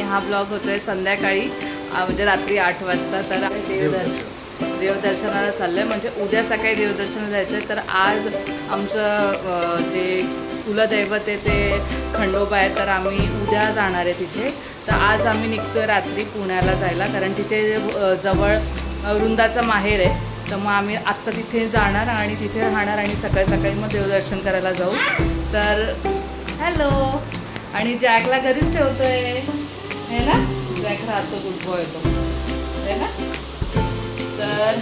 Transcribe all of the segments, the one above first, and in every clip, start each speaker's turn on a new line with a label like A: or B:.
A: हा ब्लॉग होतोय संध्याकाळी म्हणजे रात्री 8 वाजता. तर देवदर्शनाला चाललंय, म्हणजे उद्या सकाळी देवदर्शनाला जायचं आहे. तर आज आमचं जे कुलदैवत आहे ते खंडोबा आहे, तर आम्ही उद्या जाणार आहे तिथे. तर आज आम्ही निघतोय रात्री पुण्याला जायला, कारण तिथे जवळ वृंदाचं माहेर आहे. तर मग आम्ही आत्ता तिथे जाणार आणि तिथे राहणार आणि सकाळी सकाळी मग देवदर्शन करायला जाऊ. तर हॅलो, आणि जॅकला घरीच ठेवतोय हे ना, जॅक राहतो, गुड बॉय येतो हे ना. तर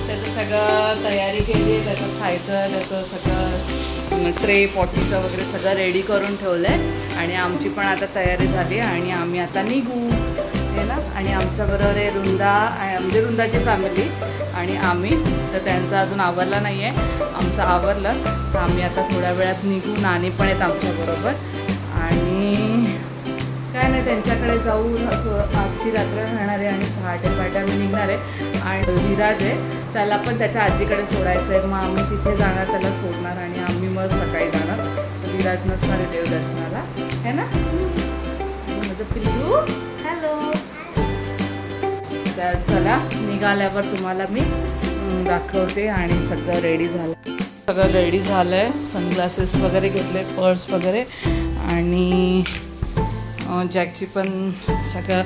A: त्याचं सगळं तयारी केली आहे, त्याचं खायचं, त्याचं सगळं ट्रे पॉटीचं वगैरे सगळं रेडी करून ठेवलं आहे. आणि आमची पण आता तयारी झाली आणि आम्ही आता निघू हे ना. आणि आमच्याबरोबर आहे वृंदा, म्हणजे वृंदाची फॅमिली आणि आम्ही. तर त्यांचं अजून आवरलं नाही आहे, आमचं आवरलं. तर आम्ही आता थोड्या वेळात निघू. नानी पण आहेत आमच्याबरोबर आणि काय नाही, त्यांच्याकडे जाऊ. आजची रात्र राहणार आहे आणि पहाटे आम्ही निघणार आहे. आणि विराज आहे, त्याला पण त्याच्या आजीकडे सोडायचं आहे. मग आम्ही तिथे जाणार, त्याला सोडणार आणि आम्ही मग सकाळी जाणार. तर विराज नसणार आहे देवदर्शनाला है ना. माझं पिल्लू हॅलो. तर चला, निघाल्यावर तुम्हाला मी दाखवते. आणि सगळं रेडी झालं आहे, सनग्लासेस वगैरे घेतले, पर्स वगैरे, आणि जॅकची पण सगळं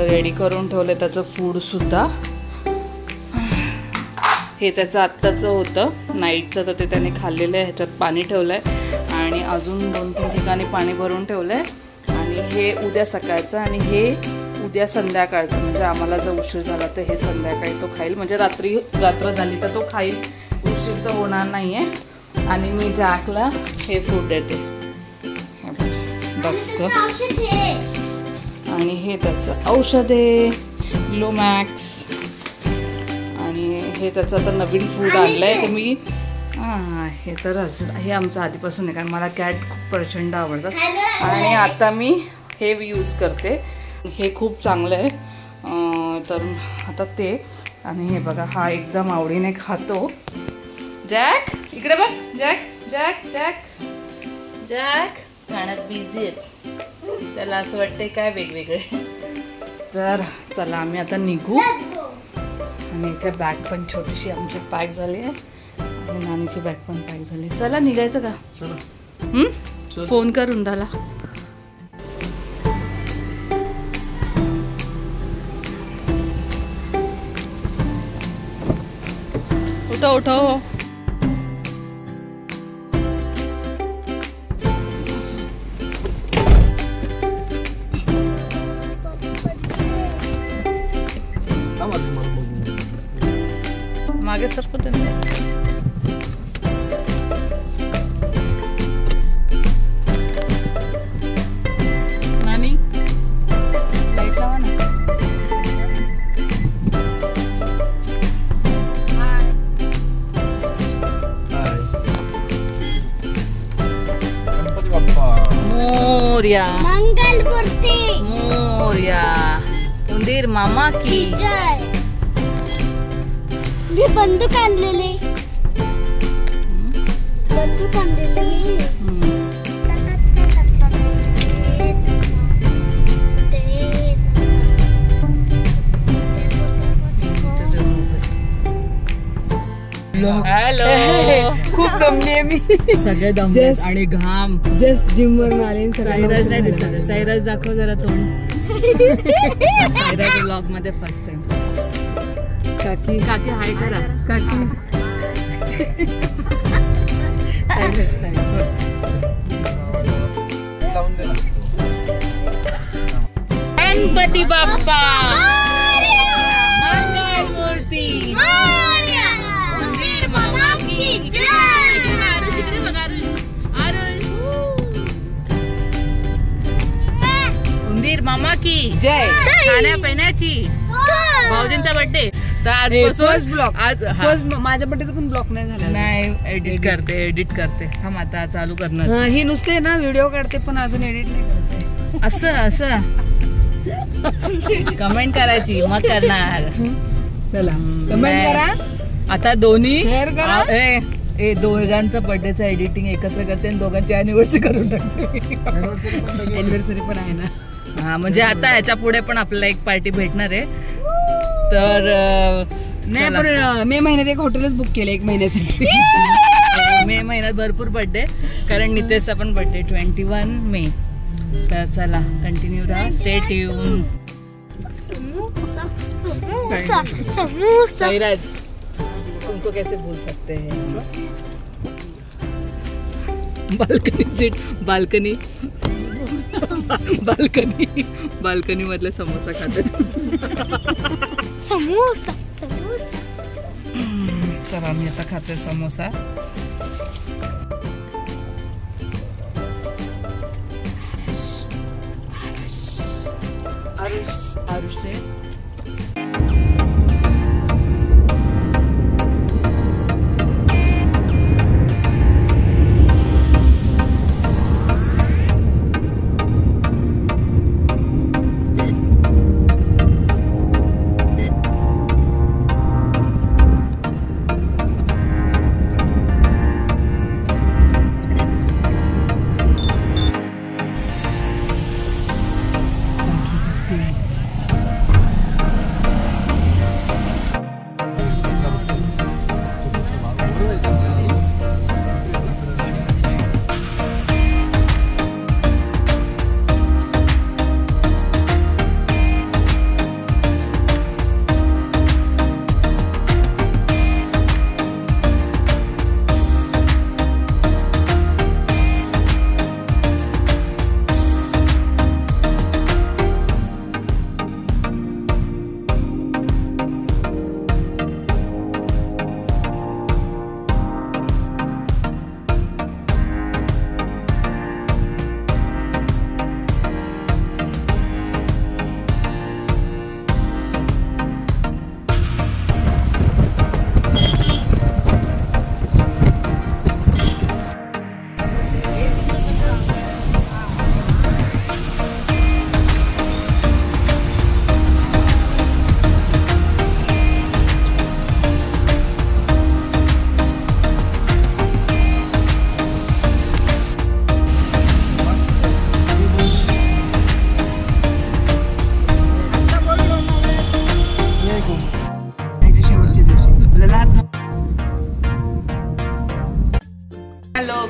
A: रेडी करून ठेवलं. त्याचं फूडसुद्धा, हे त्याचं आत्ताचं होतं नाईटचं, तर ते त्याने खाल्लेलं आहे. ह्याच्यात पाणी ठेवलं आहे आणि अजून 2-3 ठिकाणी पाणी भरून ठेवलं आहे. आणि हे उद्या सकाळचं आणि हे उद्या संध्याकाळचं, म्हणजे आम्हाला जर उशीर झाला तर हे संध्याकाळी तो खाईल, म्हणजे रात्र झाली तर तो खाईल, उशीर तर होणार नाही आहे. आणि मी जॅकला हे फूड देते, आणि हे त्याचं औषध आहे ग्लोमॅक्स. आणि हे त्याचं आता नवीन फूड आणलं आहे. तर मी हे तर असं हे आमचं आधीपासून आहे, कारण मला कॅट खूप प्रचंड आवडतात. आणि आता मी हे यूज करते, हे खूप चांगलं आहे. तर आता ते, आणि हे बघा हा एकदम आवडीने खातो. जॅक इकडे बघ, जॅक खाण्यात बिझी आहेत, त्याला असं वाटतंय काय वेगवेगळे. तर चला आम्ही आता निघू. आणि इथे बॅग पण छोटीशी आमची पॅक झाली आहे आणि नानीची बॅग पण पॅक झाली. चला निघायचं का? चला फोन कर वृंदाला. उठव मागे सरको नानी, लाईट लावा ना. मोरया मंगलमूर्ती मोरया, उंदीर मामा की जय. मी बंदूक आणलेले
B: हॅलो. खूप दमली आहे मी,
A: सगळे दमले आणि घाम.
B: जस्ट जिम वरून आले.
A: साईराज नाही दिसत, साईराज दाखव जरा तोंड. साईराज ब्लॉग मध्ये फर्स्ट टाइम. काकी हाय करा काकी. गणपती बाप्पा मंगलमूर्ती उंदीर मामा की जय. उंदीर मामा की जय. खाण्या पिण्याची भाऊजींचा बर्थडे. तर आज
B: माझ्या बर्थडेचा पण ब्लॉक नाही झाला.
A: नाही, एडिट करते थांब, आता चालू करणार.
B: ही नुसते ना व्हिडिओ काढते पण अजून एडिट नाही करते.
A: असं कमेंट करायची मग करणार.
B: चला कमेंट करा.
A: आता दोन्ही
B: शेअर करा.
A: दोघांचं बर्थडेचं एडिटिंग एकत्र करते आणि दोघांची अॅनिव्हर्सरी करून टाकते.
B: अॅनिव्हर्सरी पण आहे ना.
A: हा म्हणजे आता ह्याच्या पुढे पण आपल्याला एक पार्टी भेटणार आहे. तर
B: नाही पण मे महिन्यात एक हॉटेलच बुक केलं 1 महिन्यासाठी.
A: मे महिन्यात भरपूर बर्थडे, कारण नितेशचा पण बर्थडे 21 मे. तर चला कंटिन्यू रहा, स्टे ट्यून. साईराज तुमको कैसे भूल सकते हैं. Balcony seat, balcony balcony balcony मधले समोसा खाते.
B: समोसा
A: तर आम्ही आता खातोय समोसा. आरुषे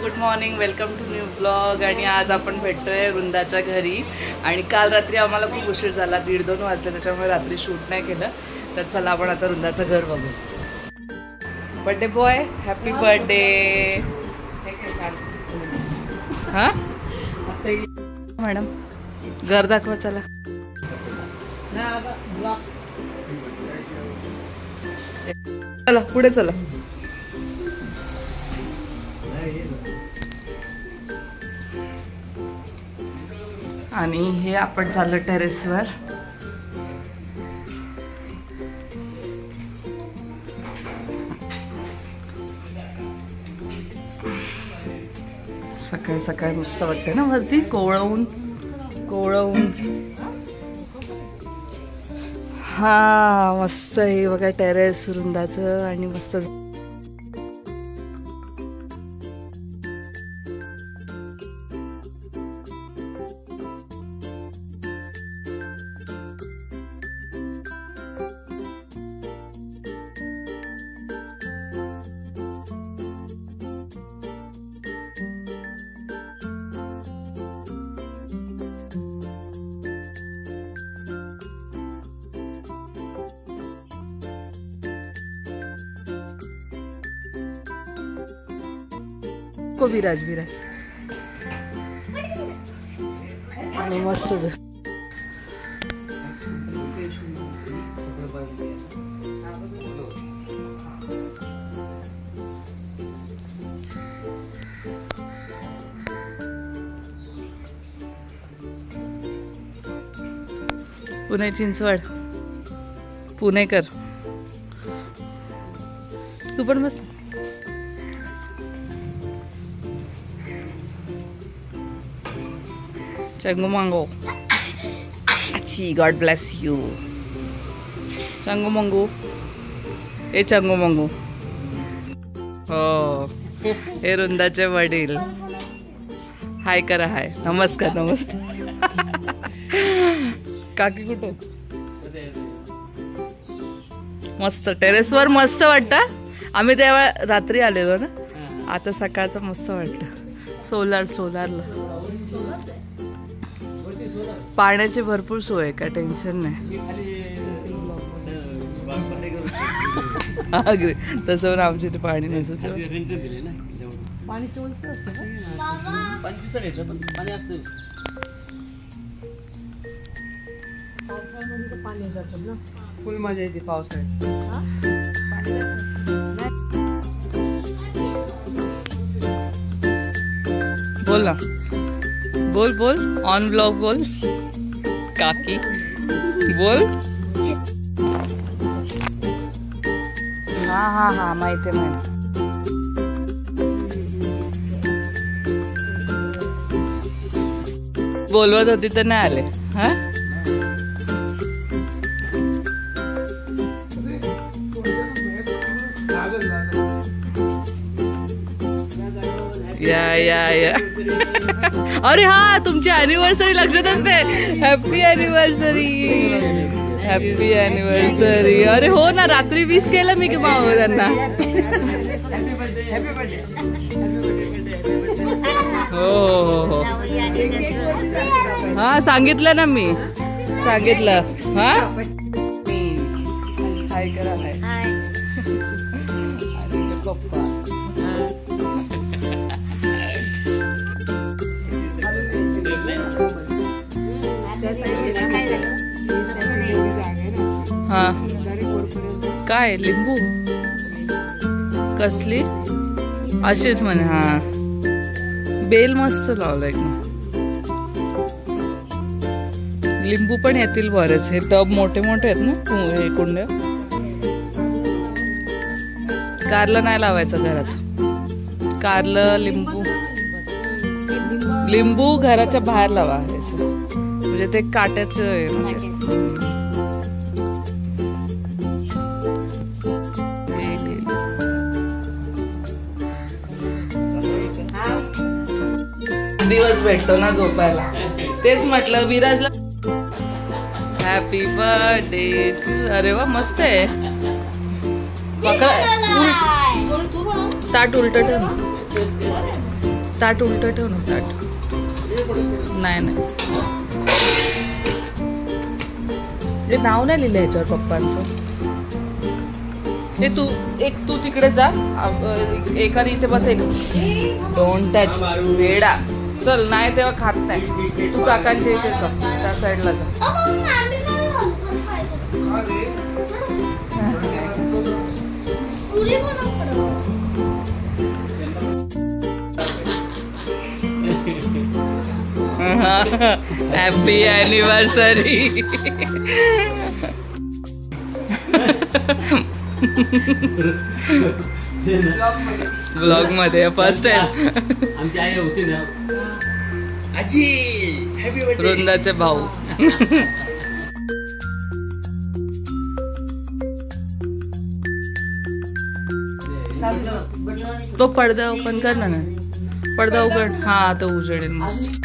A: good morning, welcome to new blog. आणि आज आपण भेटतोय वृंदाच्या घरी. आणि काल रात्री आम्हाला खूप उशीर झाला, 1:30-2 वाजले, त्याच्यामुळे रात्री शूट नाही केलं. तर चला आपण आता वृंदाचं घर बघू. Birthday boy, happy birthday. हा मॅडम घर दाखवा चला. चला पुढे चला. आणि हे आपण चाललो टेरेसवर. सकाळी सकाळी मस्त वाटते ना वरती कोवळवून कोवळवून. हा मस्त आहे बघा टेरेस वृंदाचं. आणि मस्त को विराज विराज. आणि मस्त पुणे चिंचवड पुणेकर. तू पण बस. चंगू मांगो. अच्छी God bless you. Changu Mangu. ए चंगू मंगू. हो हे वृंदाचे वडील. हाय करा हाय. नमस्कार नमस्कार. काकी कुठे? मस्त टेरेसवर मस्त वाटतं. आम्ही तेव्हा रात्री आलेलो ना, आता सकाळचं मस्त वाटतं. सोलारला पाण्याची भरपूर सोय आहे, काय टेन्शन नाही. तसं पण आमच्या इथे पाणी नसतं. पाणी चोलच असतं पाणी जातं ना, फुल मजा येते पावसाळ्यात. बोल ना, बोल ऑन ब्लॉग बोल काकी बोल. हा माहिती. बोलवत होती तर नाही आले. हा या अरे हा, तुमची अॅनिव्हर्सरी लक्षात असते. Happy anniversary. अरे हो ना, रात्री विश केलं मी की माव त्यांना. हो हा, सांगितलं ना मी, सांगितलं. हा हाय करा. पप्पा हा काय लिंबू कसली अशीच म्हणे. हा बेल मस्त लावलाय ना. लिंबू पण येतील बरेच. हे टब मोठे मोठे आहेत ना, हे कुंड्या. कारलं नाही लावायचं घरात. कारलं लिंबू घराच्या बाहेर लावा, म्हणजे ते काट्याचं आहे. दिवस भेटतो ना झोपायला, तेच म्हटलं विराजला. Happy birthday. अरे वा, मस्त आहे. ताट उलट ठेव ना, ताट उलट ठेव ना. ताट नाही, हे नाव नाही लिहिलं याच्यावर पप्पांचं. हे तू तिकडे जा, एकाने इथे बस. एक डोंट टच वेडा. चल, नाही तेव्हा खात नाही. तू काकांच्या इथे जा, त्या साईडला जा. Happy anniversary. ब्लॉग मध्ये फर्स्ट टाइम
C: आमची आई होती ना,
A: वृंदाचे भाऊ. तो पडदा ओपन कर ना. पडदा उघड. हा, तो उजेडेल मस्त.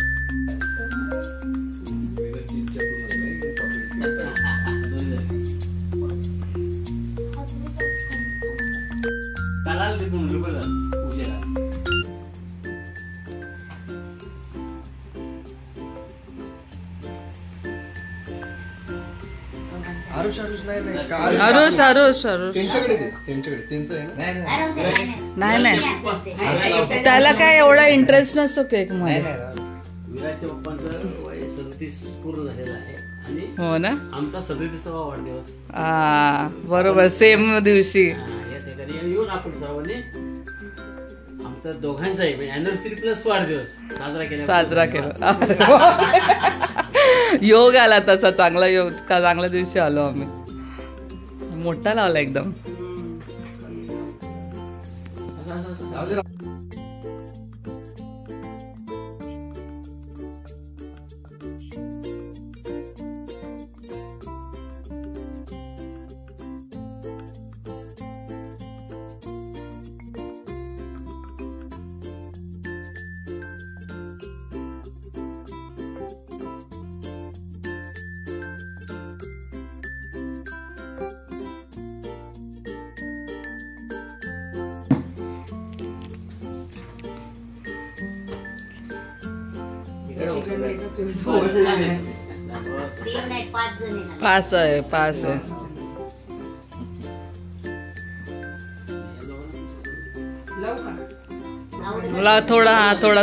A: नाही, त्याला काय एवढा इंटरेस्ट नसतो केक मध्ये.
C: विराजच्या पप्पांचं वय 37 पूर्ण झालेलं आहे आणि
A: हो ना,
C: आमचा 37वा वाढदिवस.
A: बरोबर, सेम दिवशी.
C: या ठिकाणी येऊन आपण सर्वांनी आमचा दोघांचाही म्हणजे अॅनिव्हर्सरी प्लस वाढदिवस साजरा केला.
A: योग आला तसा, चांगला योग. चांगल्या दिवशी आलो आम्ही. मोठा लावला एकदम. 5 आहे 5 आहे. मला थोडा थोडा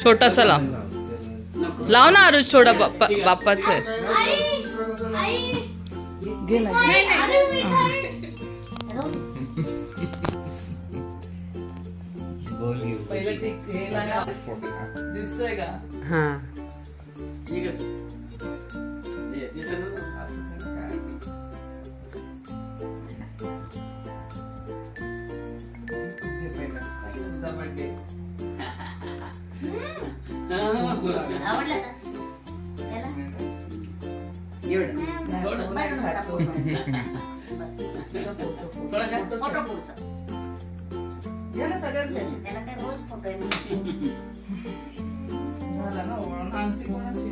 A: छोटासा लाव ना आरुष. थोडा बाप्पाचं आहे. घे ना. पहिलं ठीक हे दिसतोय का?
B: हा
C: ठीक आहे.
A: झाला ना ओळख आणखी कोणाची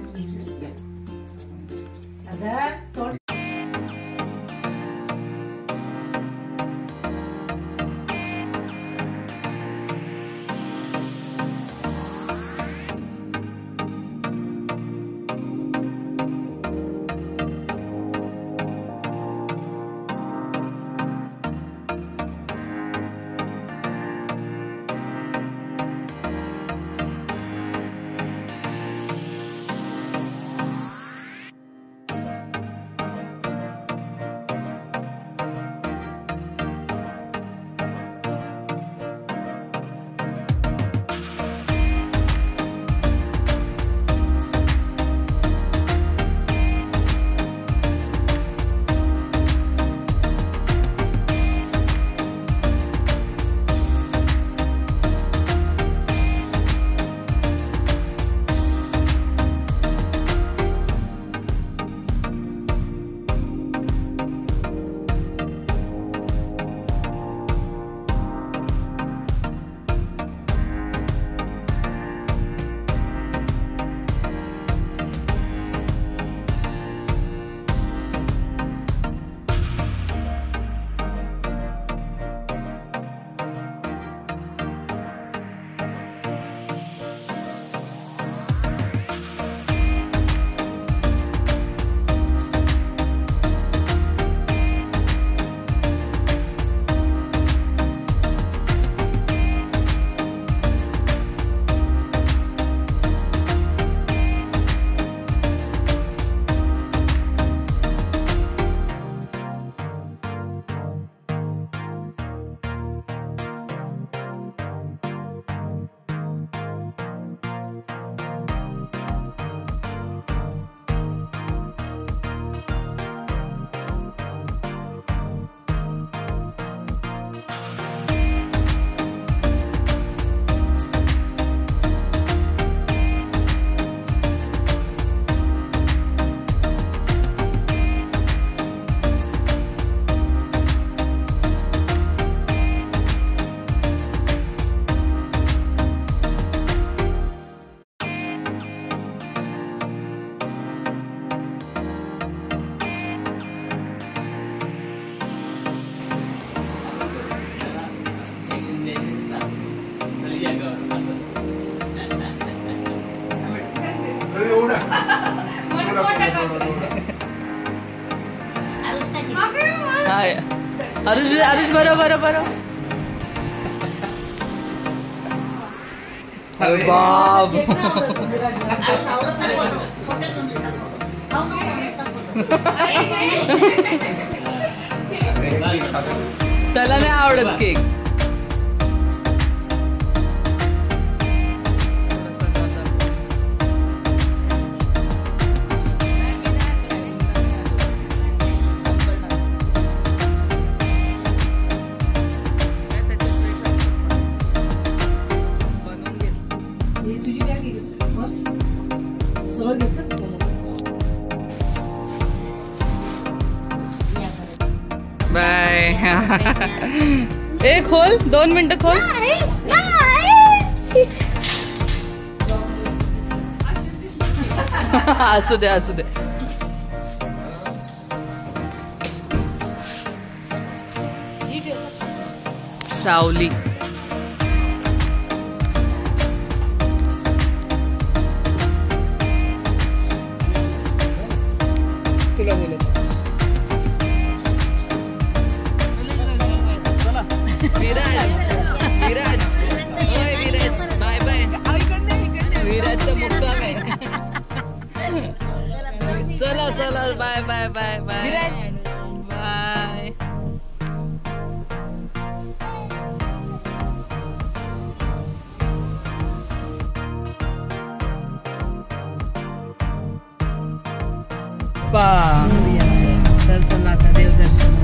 A: आरुष बरोबर बाप त्याला नाही आवडत केक. बाय. ए खोल 2 मिनिटं खोल. असू दे असू दे. सावली
B: तुला बोलत
A: विराज विराज ओय विराज बाय बाय विराजचं मुक्काम आहे चला चला bye bye bye bye
B: Viraj.
A: Bye चल चला आता देवदर्शन